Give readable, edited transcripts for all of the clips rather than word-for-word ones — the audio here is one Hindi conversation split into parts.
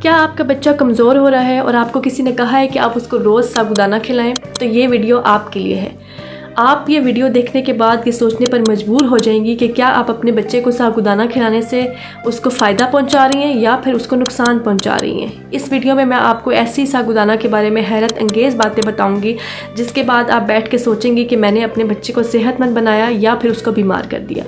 क्या आपका बच्चा कमज़ोर हो रहा है और आपको किसी ने कहा है कि आप उसको रोज़ साबूदाना खिलाएं? तो ये वीडियो आपके लिए है। आप ये वीडियो देखने के बाद ये सोचने पर मजबूर हो जाएंगी कि क्या आप अपने बच्चे को साबूदाना खिलाने से उसको फ़ायदा पहुंचा रही हैं या फिर उसको नुकसान पहुंचा रही हैं। इस वीडियो में मैं आपको ऐसी साबूदाना के बारे में हैरत अंगेज़ बातें बताऊंगी जिसके बाद आप बैठ के सोचेंगी कि मैंने अपने बच्चे को सेहतमंद बनाया या फिर उसको बीमार कर दिया।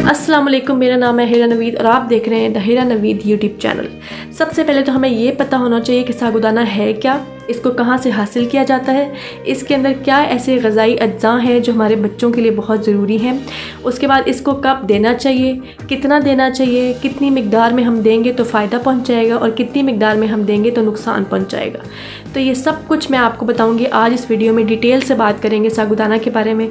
अस्सलाम वालेकुम, मेरा नाम है हीरा नवीद और आप देख रहे हैं the Heera Naveed YouTube channel. सबसे पहले तो हमें ये पता होना चाहिए कि साबूदाना है क्या, इसको कहाँ से हासिल किया जाता है, इसके अंदर क्या ऐसे ग़िज़ाई अज्जा हैं जो हमारे बच्चों के लिए बहुत ज़रूरी हैं। उसके बाद इसको कब देना चाहिए, कितना देना चाहिए, कितनी मिक़दार में हम देंगे तो फ़ायदा पहुँचाएगा और कितनी मिक़दार में हम देंगे तो नुकसान पहुँचाएगा। तो ये सब कुछ मैं आपको बताऊँगी आज इस वीडियो में। डिटेल से बात करेंगे साबूदाना के बारे में।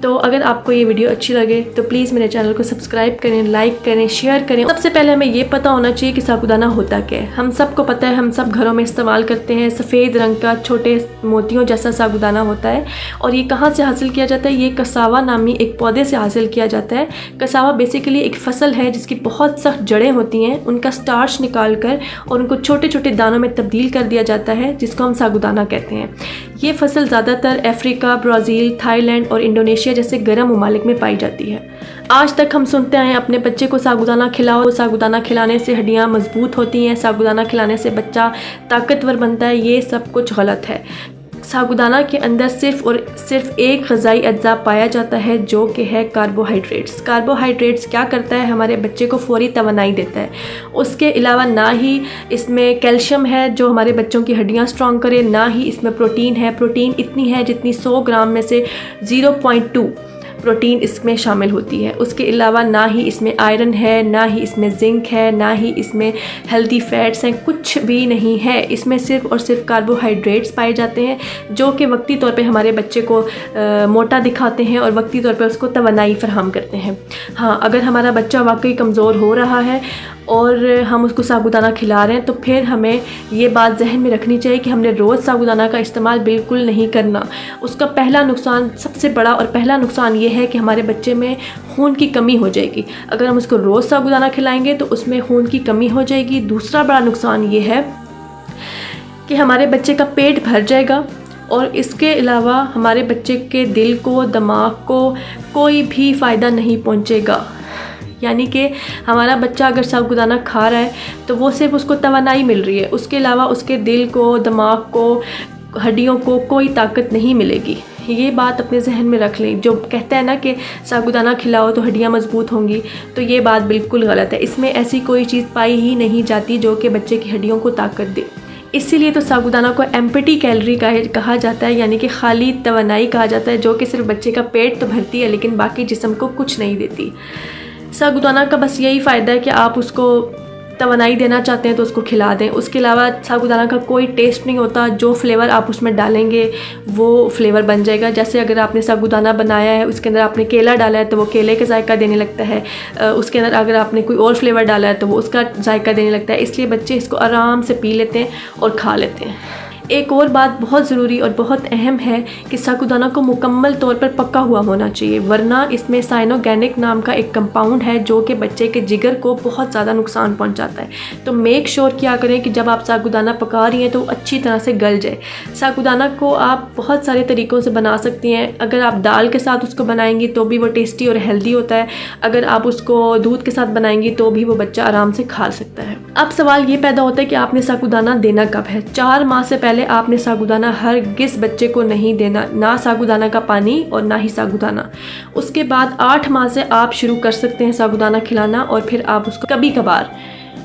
तो अगर आपको ये वीडियो अच्छी लगे तो प्लीज़ मेरे चैनल को सब्सक्राइब करें, लाइक करें, शेयर करें। सबसे पहले हमें ये पता होना चाहिए कि साबूदाना होता क्या है। हम सबको पता है, हम सब घरों में इस्तेमाल करते हैं। सफ़ेद रंग का छोटे मोतियों जैसा साबूदाना होता है और ये कहाँ से हासिल किया जाता है? ये कसावा नामी एक पौधे से हासिल किया जाता है। कसावा बेसिकली एक फसल है जिसकी बहुत सख्त जड़ें होती हैं, उनका स्टार्च निकाल कर और उनको छोटे छोटे दानों में तब्दील कर दिया जाता है, जिसको हम साबूदाना कहते हैं। ये फसल ज़्यादातर अफ्रीका, ब्राज़ील, थाईलैंड और इंडोनेशिया जैसे गर्म ममालिक में पाई जाती है। आज तक हम सुनते आए अपने बच्चे को साबूदाना खिलाओ, साबूदाना खिलाने से हड्डियाँ मजबूत होती हैं, साबूदाना खिलाने से बच्चा ताकतवर बनता है। ये सब कुछ गलत है। साबूदाना के अंदर सिर्फ़ और सिर्फ एक ग़िज़ाई अज्जा पाया जाता है जो कि है कार्बोहाइड्रेट्स। कार्बोहाइड्रेट्स क्या करता है? हमारे बच्चे को फ़ौरी तवानाई देता है। उसके अलावा ना ही इसमें कैल्शियम है जो हमारे बच्चों की हड्डियाँ स्ट्रॉन्ग करे, ना ही इसमें प्रोटीन है। प्रोटीन इतनी है जितनी 100 ग्राम में से 0.2 प्रोटीन इसमें शामिल होती है। उसके अलावा ना ही इसमें आयरन है, ना ही इसमें जिंक है, ना ही इसमें हेल्दी फैट्स हैं, कुछ भी नहीं है। इसमें सिर्फ़ और सिर्फ कार्बोहाइड्रेट्स पाए जाते हैं जो कि वक्ती तौर पे हमारे बच्चे को मोटा दिखाते हैं और वक्ती तौर पे उसको तवानाई फराहम करते हैं। हाँ, अगर हमारा बच्चा वाकई कमज़ोर हो रहा है और हम उसको साबूदाना खिला रहे हैं तो फिर हमें ये बात जहन में रखनी चाहिए कि हमने रोज़ साबूदाना का इस्तेमाल बिल्कुल नहीं करना। उसका पहला नुकसान, सबसे बड़ा और पहला नुकसान ये है कि हमारे बच्चे में खून की कमी हो जाएगी। अगर हम उसको रोज़ साबूदाना खिलाएंगे तो उसमें खून की कमी हो जाएगी। दूसरा बड़ा नुकसान ये है कि हमारे बच्चे का पेट भर जाएगा और इसके अलावा हमारे बच्चे के दिल को, दिमाग को कोई भी फ़ायदा नहीं पहुँचेगा। यानी कि हमारा बच्चा अगर साबूदाना खा रहा है तो वो सिर्फ उसको तवानाई मिल रही है, उसके अलावा उसके दिल को, दिमाग को, हड्डियों को कोई ताकत नहीं मिलेगी। ये बात अपने जहन में रख लें। जो कहता है ना कि साबूदाना खिलाओ तो हड्डियाँ मजबूत होंगी, तो ये बात बिल्कुल गलत है। इसमें ऐसी कोई चीज़ पाई ही नहीं जाती जो कि बच्चे की हड्डियों को ताकत दे। इसीलिए तो साबूदाना को एम्प्टी कैलोरी कहा जाता है, यानी कि खाली तवानाई कहा जाता है, जो कि सिर्फ बच्चे का पेट तो भरती है लेकिन बाकी जिस्म को कुछ नहीं देती। साबूदाना का बस यही फ़ायदा है कि आप उसको तवानाई देना चाहते हैं तो उसको खिला दें। उसके अलावा साबूदाना का कोई टेस्ट नहीं होता। जो फ्लेवर आप उसमें डालेंगे वो फ्लेवर बन जाएगा। जैसे अगर आपने साबूदाना बनाया है, उसके अंदर आपने केला डाला है तो वो केले का जायका देने लगता है। उसके अंदर अगर आपने कोई और फ्लेवर डाला है तो वो उसका जायका देने लगता है। इसलिए बच्चे इसको आराम से पी लेते हैं और खा लेते हैं। एक और बात बहुत ज़रूरी और बहुत अहम है कि साबूदाना को मुकम्मल तौर पर पका हुआ होना चाहिए, वरना इसमें साइनोगेनिक नाम का एक कंपाउंड है जो कि बच्चे के जिगर को बहुत ज़्यादा नुकसान पहुंचाता है। तो मेक श्योर किया करें कि जब आप साबूदाना पका रही हैं तो अच्छी तरह से गल जाए। साबूदाना को आप बहुत सारे तरीक़ों से बना सकती हैं। अगर आप दाल के साथ उसको बनाएंगी तो भी वो टेस्टी और हेल्दी होता है। अगर आप उसको दूध के साथ बनाएंगी तो भी वो बच्चा आराम से खा सकता है। अब सवाल ये पैदा होता है कि आपने साबूदाना देना कब है। 4 माह से पहले आपने साबूदाना हरगिज़ बच्चे को नहीं देना, ना साबूदाना का पानी और ना ही साबूदाना। उसके बाद 8 माह से आप शुरू कर सकते हैं साबूदाना खिलाना और फिर आप उसको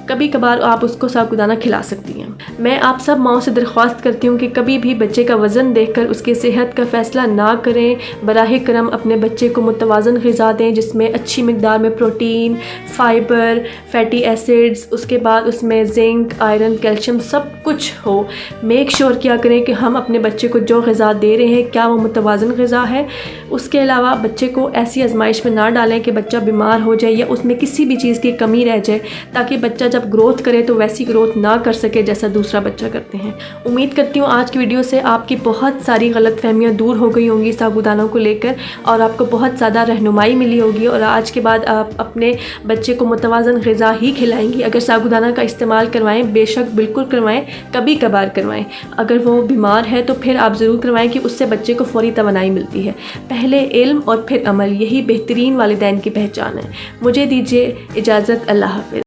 कभी कभार आप उसको साबूदाना खिला सकती हैं। मैं आप सब माओं से दरख्वास्त करती हूँ कि कभी भी बच्चे का वज़न देखकर उसकी सेहत का फ़ैसला ना करें। बराह करम अपने बच्चे को मुतवाज़न ग़िज़ा दें जिसमें अच्छी मिक़दार में प्रोटीन, फ़ाइबर, फ़ैटी एसिड्स, उसके बाद उसमें जिंक, आयरन, कैल्शियम सब कुछ हो। मेक श्योर किया करें कि हम अपने बच्चे को जो ग़िज़ा दे रहे हैं क्या वो मुतवाज़न ग़िज़ा है। उसके अलावा बच्चे को ऐसी आजमाइश में ना डालें कि बच्चा बीमार हो जाए या उसमें किसी भी चीज़ की कमी रह जाए, ताकि बच्चा जब ग्रोथ करे तो वैसी ग्रोथ ना कर सके जैसा दूसरा बच्चा करते हैं। उम्मीद करती हूँ आज की वीडियो से आपकी बहुत सारी गलतफहमियाँ दूर हो गई होंगी साबूदाना को लेकर, और आपको बहुत ज़्यादा रहनुमाई मिली होगी, और आज के बाद आप अपने बच्चे को मुतवाज़न ग़िज़ा ही खिलाएंगी। अगर साबूदाना का इस्तेमाल करवाएं, बेशक बिल्कुल करवाएं, कभी कभार करवाएं। अगर वो बीमार है तो फिर आप ज़रूर करवाएं कि उससे बच्चे को फ़ौरी तवानाई मिलती है। पहले इल्म और फिर अमल, यही बेहतरीन वालिदैन की पहचान है। मुझे दीजिए इजाज़त। अल्लाह हाफ़िज़।